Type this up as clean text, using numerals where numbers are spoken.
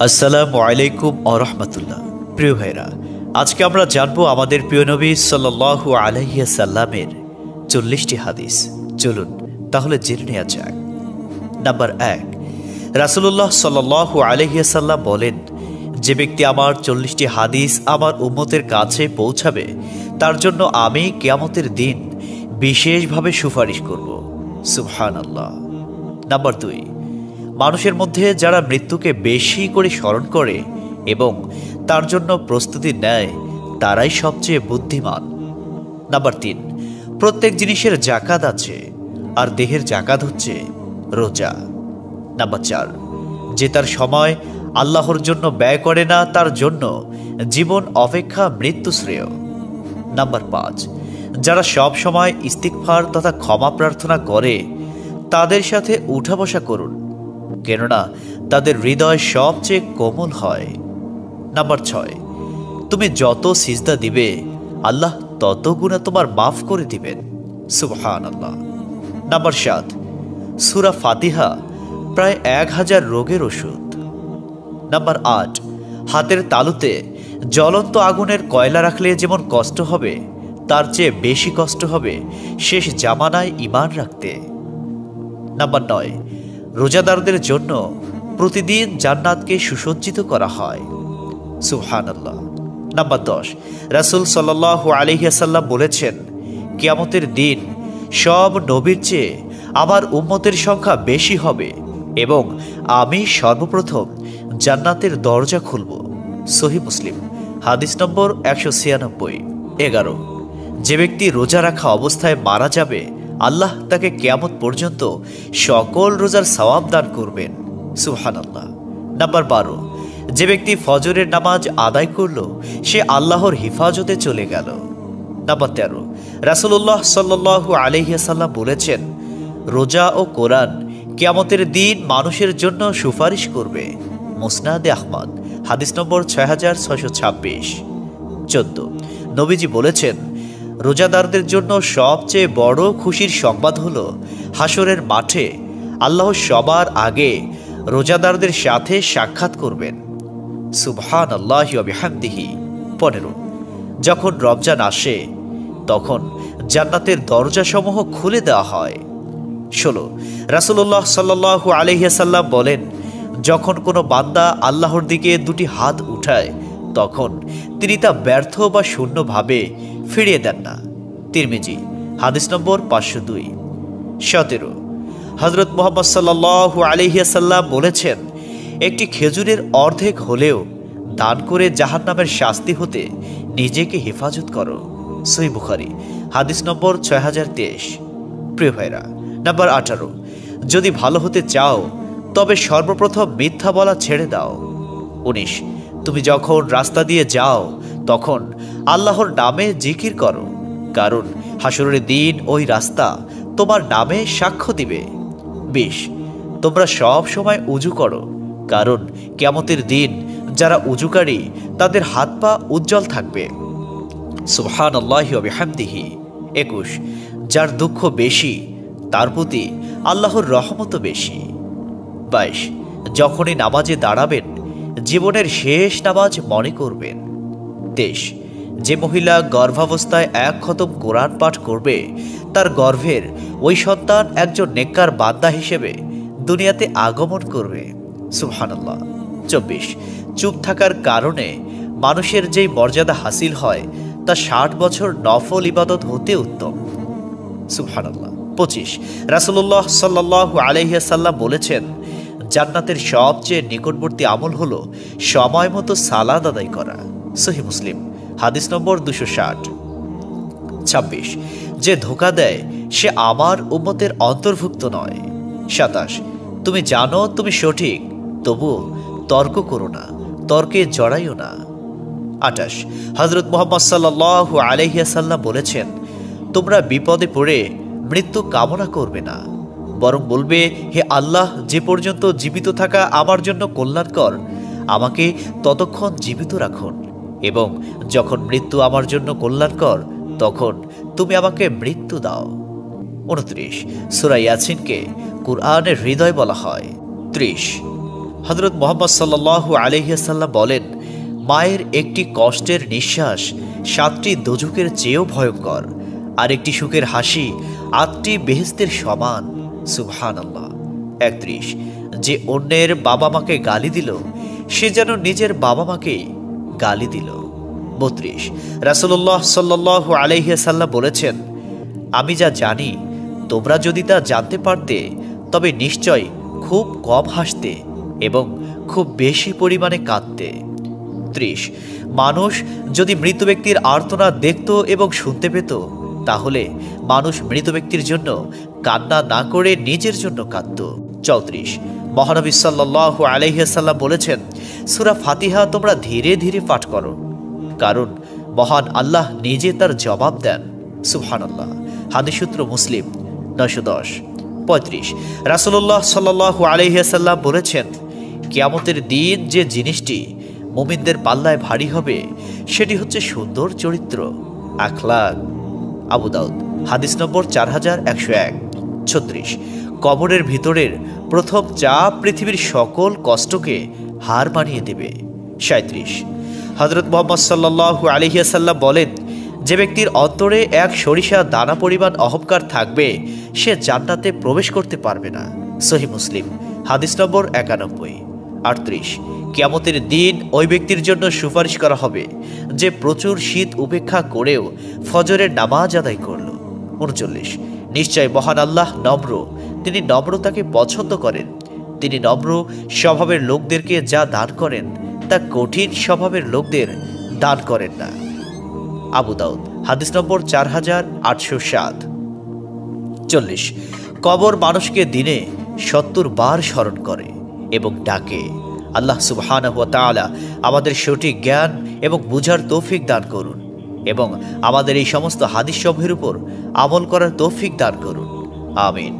আসসালামু আলাইকুম ওয়া রাহমাতুল্লাহ। প্রিয় ভাইরা, আজকে আমরা জানবো আমাদের প্রিয় নবী সাল্লাল্লাহু আলাইহি সাল্লামের 40টি হাদিস। চলুন তাহলে জেনে নেওয়া যাক। নাম্বার 1, রাসূলুল্লাহ সাল্লাল্লাহু আলাইহি সাল্লাম বলেন, যে ব্যক্তি আমার 40টি হাদিস আমার উম্মতের কাছে পৌঁছাবে তার জন্য আমি কিয়ামতের দিন বিশেষভাবে সুপারিশ করব। সুবহানাল্লাহ। নাম্বার 2, মানুষের মধ্যে যারা মৃত্যুকে বেশি করে স্মরণ করে এবং তার জন্য প্রস্তুতি নেয় তারাই সবচেয়ে বুদ্ধিমান। নাম্বার 3, প্রত্যেক জিনিসের জাকাত আছে, আর দেহের জাকাত হচ্ছে রোজা। নাম্বার 4, যে তার সময় আল্লাহর জন্য ব্যয় করে না তার জন্য জীবন অপেক্ষা মৃত্যু শ্রেয়। নাম্বার 5, যারা সব সময় ইস্তিগফার তথা ক্ষমা প্রার্থনা করে তাদের সাথে উঠা বসা করুন, কেননা তাদের হৃদয় সবচেয়ে কোমল হয়। নাম্বার 6, তুমি যত সিজদা দিবে আল্লাহ তত গুণা তোমার মাফ করে দিবেন। সুবহানাল্লাহ। নাম্বার 7, সূরা ফাতিহা প্রায় 1000 রোগের ওষুধ। নাম্বার 8, হাতের তালুতে জ্বলন্ত আগুনের কয়লা রাখলে যেমন কষ্ট হবে তার চেয়ে বেশি কষ্ট হবে শেষ জামানায় ঈমান রাখতে। নাম্বার 9, রোজাদারদের জন্য প্রতিদিন জান্নাতকে সুসজ্জিত করা হয়। সুবহানাল্লাহ। নাম্বার 10, রাসূল সাল্লাল্লাহু আলাইহি ওয়াসাল্লাম বলেছেন, কিয়ামতের দিন সব নবীর চেয়ে আমার উম্মতের সংখ্যা বেশি হবে এবং আমি সর্বপ্রথম জান্নাতের দরজা খুলব। সহিহ মুসলিম, হাদিস নম্বর 196। 11, যে ব্যক্তি রোজা রাখা অবস্থায় মারা যাবে আল্লাহ তাকে কিয়ামত পর্যন্ত সকল রোজার সওয়াব দান করবেন। সুবহানাল্লাহ। নাম্বার 12, যে ব্যক্তি ফজরের নামাজ আদায় করল সে আল্লাহর হিফাজতে চলে গেল। নাম্বার 13, রাসূলুল্লাহ সাল্লাল্লাহু আলাইহি ওয়াসাল্লাম বলেছেন, রোজা ও কোরআন কিয়ামতের দিন মানুষের জন্য সুপারিশ করবে। মুসনাদে আহমদ, হাদিস নম্বর 6626। 14, নবীজি বলেছেন, রোজাদারদের জন্য সবচেয়ে বড় খুশির সংবাদ হলো হাসরের মাঠে আল্লাহ সবার আগে রোজাদারদের সাথে সাক্ষাৎ করবেন। সুবহানাল্লাহি ওয়া বিহামদিহি। 15, যখন রমজান আসে তখন জান্নাতের দরজাসমূহ খুলে দেওয়া হয়। 16, রাসূলুল্লাহ সাল্লাল্লাহু আলাইহি ওয়াসাল্লাম বলেন, যখন কোনো বান্দা আল্লাহর দিকে দুটি হাত উঠায় তখন তিনি তা ব্যর্থ বা শূন্যভাবে ফিরিয়ে দেন না। তিরমিজি, হাদিস নম্বর 502। 17, হযরত মুহাম্মদ সাল্লাল্লাহু আলাইহি ওয়াসাল্লাম বলেছেন, একটি খেজুরের অর্ধেক হলেও দান করে জাহান্নামের শাস্তি হতে নিজেকে হেফাজত করো। সহিহ বুখারী, হাদিস নম্বর 6023। প্রিয় ভাইরা, নাম্বার 18, যদি ভালো হতে চাও তবে সর্বপ্রথম মিথ্যা বলা ছেড়ে দাও। 19, তুমি যখন রাস্তা দিয়ে যাও তখন আল্লাহর নামে জিকির করো, কারণ হাসরের দিন ওই রাস্তা তোমার নামে সাক্ষ্য দিবে। 20, তোমরা সব সময় উজু করো, কারণ কিয়ামতের দিন যারা উজুকারী তাদের হাত পা উজ্জ্বল থাকবে। সুবহানাল্লাহি ওয়া বিহামদিহি। 21, যার দুঃখ বেশি তার প্রতি আল্লাহর রহমতও বেশি। 22, যখনই নামাজে দাঁড়াবেন জীবনের শেষ নামাজ মনে করবেন। 23, যে মহিলা গর্ভাবস্থায় 1 খতম কোরআন পাঠ করবে তার গর্ভের ওই সন্তান একজন নেককার বান্দা হিসেবে দুনিয়াতে আগমন করবে। সুবহানাল্লাহ। 24, চুপ থাকার কারণে মানুষের যেই মর্যাদা হাসিল হয় তা 60 বছর নফল ইবাদত হতে উত্তম। সুবহানাল্লাহ। 25, রাসূলুল্লাহ সাল্লাল্লাহু আলাইহি ওয়াসাল্লাম বলেছেন, জান্নাতের সবচেয়ে নিকটবর্তী আমল হলো সময় মতো সালাত আদায় করা। সহিহ মুসলিম, হাদিস নম্বর 260। 26, যে ধোঁকা দেয় সে আমার উম্মতের অন্তর্ভুক্ত নয়। 27, তুমি জানো তুমি সঠিক তবু তর্ক করো না, তর্কে জড়াইও না। 28, হযরত মুহাম্মদ সাল্লাল্লাহু আলাইহি ওয়াসাল্লাম বলেছেন, তোমরা বিপদে পড়ে মৃত্যু কামনা করবে না, বরং বলবে, হে আল্লাহ, যে পর্যন্ত জীবিত থাকা আমার জন্য কল্যাণকর আমাকে ততক্ষণ জীবিত রাখুন, এবং যখন মৃত্যু আমার জন্য কল্যাণকর তখন তুমি আমাকে মৃত্যু দাও। 29, সূরা ইয়াসিনকে কুরআনের হৃদয় বলা হয়। 30, হযরত মুহাম্মদ সাল্লাল্লাহু আলাইহি ওয়াসাল্লাম বলেন, মায়ের একটি কষ্টের নিঃশ্বাস 7টি দোজখের চেয়েও ভয়ঙ্কর, আর একটি সুখের হাসি 8টি বেহেশতের সমান। সুবহানাল্লাহ। 31, যে অন্যের বাবা মাকে গালি দিল সে যেন নিজের বাবা মাকে গালি দিল। 32, রাসূলুল্লাহ সাল্লাল্লাহু আলাইহি ওয়াসাল্লাম বলেছেন, আমি যা জানি তোমরা যদি তা জানতে পারতে তবে নিশ্চয় খুব কম হাসতে এবং খুব বেশি পরিমাণে কাঁদতে। 30, মানুষ যদি মৃত ব্যক্তির আর্তনাদ দেখত এবং শুনতে পেত তাহলে মানুষ মৃত ব্যক্তির জন্য কান্না না করে নিজের জন্য কাঁদত। 34, মহানবী সাল্লাল্লাহু আলাইহি ওয়াসাল্লাম বলেছেন, সূরা ফাতিহা তোমরা ধীরে ধীরে পাঠ করো, কারণ মহান আল্লাহ নিজে তার জবাব দেন। সুবহানাল্লাহ। হাদিস সূত্র মুসলিম 910। 35, রাসূলুল্লাহ সাল্লাল্লাহু আলাইহি ওয়াসাল্লাম বলেছেন, কিয়ামতের দিন যে জিনিসটি মুমিনদের পাল্লায় ভারী হবে সেটি হচ্ছে সুন্দর চরিত্র, আখলাক। আবু দাউদ হাদিস নম্বর 4101। 36, কবরের ভিতরের প্রথম চাপ পৃথিবীর সকল কষ্টকে হার মানিয়ে দেবে। 37, হযরত মুহাম্মদ সাল্লাল্লাহু আলাইহি ওয়াসাল্লাম বলেন, যে ব্যক্তির অন্তরে এক সরিষা দানা পরিমাণ অহংকার থাকবে সে জান্নাতে প্রবেশ করতে পারবে না। সহিহ মুসলিম হাদিস নম্বর 91। 38, কিয়ামতের দিন ওই ব্যক্তির জন্য সুপারিশ করা হবে যে প্রচুর শীত উপেক্ষা করেও ফজরের নামাজ আদায় করল। 39, নিশ্চয় মহান আল্লাহ নম্র, তিনি নম্রতাকে পছন্দ করেন। তিনি নম্র স্বভাবের লোকদেরকে যা দান করেন তা কঠিন স্বভাবের লোকদের দান করেন না। আবু দাউদ হাদিস নম্বর 4807। 40, কবর মানুষকে দিনে 70 বার স্মরণ করে এবং ডাকে। আল্লাহ সুবহানাহু ওয়া তাআলা আমাদের সঠিক জ্ঞান এবং বুঝার তৌফিক দান করুন এবং আমাদের এই সমস্ত হাদিস সমূহের উপর আমল করার তৌফিক দান করুন। আমিন।